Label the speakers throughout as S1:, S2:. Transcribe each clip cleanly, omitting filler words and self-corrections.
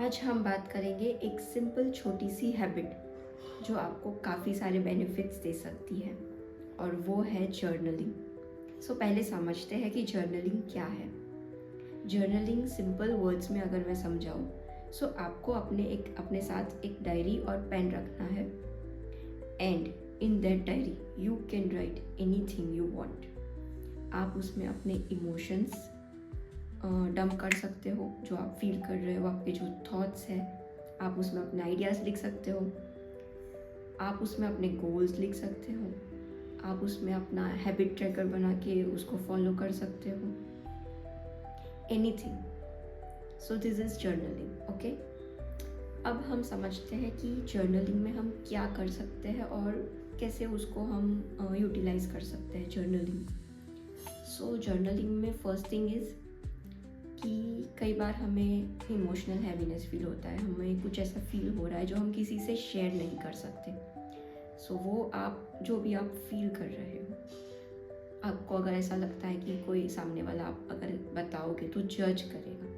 S1: आज हम बात करेंगे एक सिंपल छोटी सी हैबिट जो आपको काफ़ी सारे बेनिफिट्स दे सकती है और वो है जर्नलिंग। पहले समझते हैं कि जर्नलिंग क्या है। जर्नलिंग सिंपल वर्ड्स में अगर मैं समझाऊँ आपको अपने साथ एक डायरी और पेन रखना है and in that diary you can write anything you want. आप उसमें अपने इमोशंस डंप कर सकते हो, जो आप फील कर रहे हो, आपके जो थॉट्स हैं। आप उसमें अपने आइडियाज़ लिख सकते हो, आप उसमें अपने गोल्स लिख सकते हो, आप उसमें अपना हैबिट ट्रैकर बना के उसको फॉलो कर सकते हो, anything. This is journaling. Okay, अब हम समझते हैं कि जर्नलिंग में हम क्या कर सकते हैं और कैसे उसको हम यूटिलाइज कर सकते हैं जर्नलिंग। जर्नलिंग में फर्स्ट थिंग इज़ कि कई बार हमें इमोशनल हैवीनेस फील होता है, हमें कुछ ऐसा फील हो रहा है जो हम किसी से शेयर नहीं कर सकते। वो आप जो भी आप फील कर रहे हो, आपको अगर ऐसा लगता है कि कोई सामने वाला आप अगर बताओगे तो जज करेगा,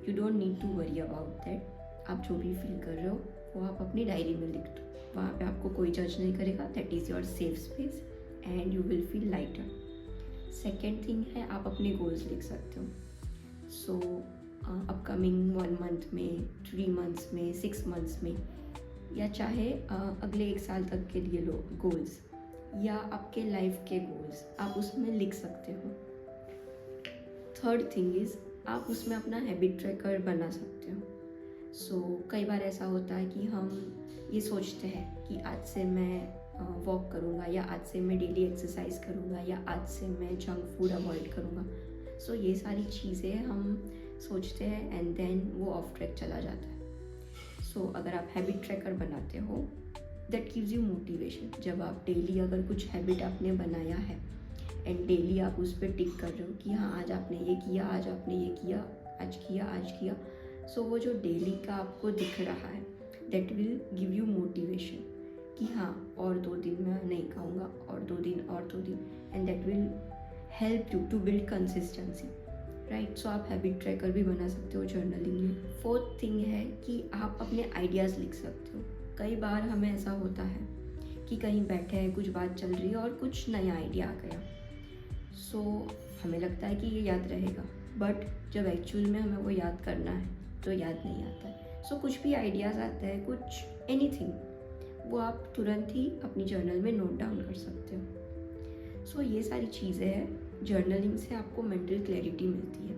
S1: you don't need to worry about that. आप जो भी फील कर रहे हो वो आप अपनी डायरी में लिख दो, वहाँ पे आपको कोई जज नहीं करेगा। That is your safe space and you will feel lighter. Second thing है, आप अपने गोल्स लिख सकते हो। अपकमिंग 1 मंथ में, 3 मंथ्स में, 6 मंथ्स में, या चाहे अगले 1 साल तक के लिए लो गोल्स, या आपके लाइफ के गोल्स आप उसमें लिख सकते हो। थर्ड थिंग इज़ आप उसमें अपना हैबिट ट्रैकर बना सकते हो। कई बार ऐसा होता है कि हम ये सोचते हैं कि आज से मैं वॉक करूँगा, या आज से मैं डेली एक्सरसाइज करूँगा, या आज से मैं जंक फूड अवॉइड करूँगा। ये सारी चीज़ें हम सोचते हैं एंड देन वो ऑफ ट्रैक चला जाता है। अगर आप हैबिट ट्रैकर बनाते हो, दैट गिव्स यू मोटिवेशन। जब आप डेली अगर कुछ हैबिट आपने बनाया है एंड डेली आप उस पर टिक कर रहे हो कि हाँ आज आपने ये किया, आज आपने ये किया, आज किया, वो जो डेली का आपको दिख रहा है, that will give you motivation कि हाँ और 2 दिन मैं नहीं खाऊंगा, और 2 दिन, और 2 दिन, and that will help you to build consistency, right. आप हैबिट ट्रैकर भी बना सकते हो जर्नलिंग में। फोर्थ थिंग है कि आप अपने आइडियाज़ लिख सकते हो। कई बार हमें ऐसा होता है कि कहीं बैठे हैं, कुछ बात चल रही है और कुछ नया आइडिया आ गया, हमें लगता है कि ये याद रहेगा, बट जब एक्चुअल में हमें वो याद करना है तो याद नहीं आता है। कुछ भी आइडियाज़ आते हैं, कुछ एनीथिंग, वो आप तुरंत ही अपनी जर्नल में नोट डाउन कर सकते हो। ये सारी चीज़ें हैं। जर्नलिंग से आपको मेंटल क्लैरिटी मिलती है।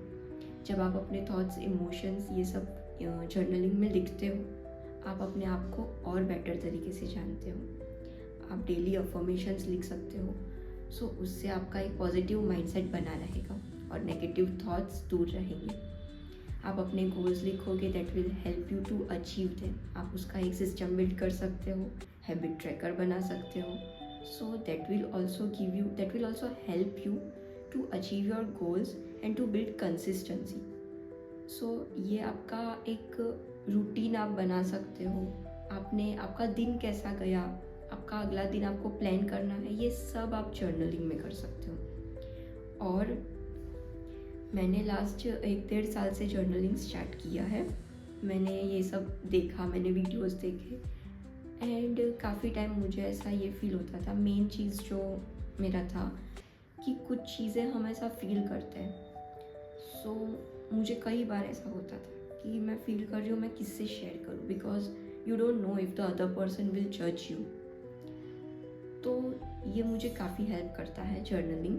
S1: जब आप अपने थॉट्स, इमोशंस, ये सब जर्नलिंग में लिखते हो, आप अपने आप को और बेटर तरीके से जानते हो। आप डेली अफर्मेशंस लिख सकते हो, उससे आपका एक पॉजिटिव माइंडसेट बना रहेगा और नेगेटिव थॉट्स दूर रहेंगे। आप अपने गोल्स लिखोगे, that will help you to achieve them. आप उसका एक सिस्टम बिल्ड कर सकते हो, हैबिट ट्रैकर बना सकते हो। That will also help you to achieve your goals and to build consistency. ये आपका एक रूटीन आप बना सकते हो। आपका दिन कैसा गया, आपका अगला दिन आपको प्लान करना है, ये सब आप जर्नलिंग में कर सकते हो। और मैंने लास्ट 1-1.5 साल से जर्नलिंग स्टार्ट किया है। मैंने ये सब देखा, मैंने वीडियोस देखे एंड काफ़ी टाइम मुझे ऐसा ये फील होता था। मेन चीज़ जो मेरा था कि कुछ चीज़ें हम ऐसा फील करते हैं। मुझे कई बार ऐसा होता था कि मैं फील कर रही हूँ, मैं किससे शेयर करूँ, because you don't know if the other person will जज यू। ये मुझे काफ़ी हेल्प करता है जर्नलिंग।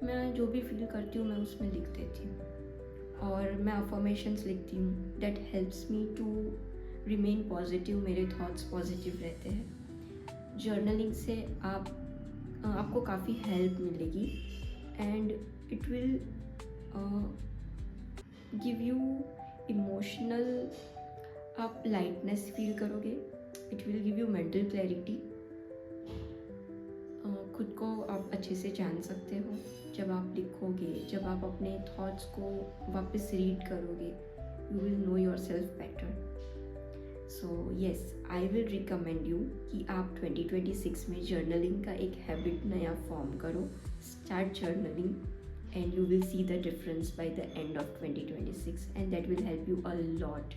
S1: मैं जो भी फील करती हूँ मैं उसमें लिख देती हूँ और मैं अफर्मेशंस लिखती हूँ। That helps me to remain positive, मेरे थॉट्स पॉजिटिव रहते हैं। जर्नलिंग से आपको काफ़ी हेल्प मिलेगी and it will give you emotional, आप लाइटनेस फील करोगे। It will give you mental clarity. खुद को आप अच्छे से जान सकते हो जब आप लिखोगे, जब आप अपने थॉट्स को वापस रीड करोगे, you will know your self better. Yes, I will recommend you कि आप 2026 में जर्नलिंग का एक हैबिट नया फॉर्म करो। Start journaling and you will see the difference by the end of 2026, and that will help you a lot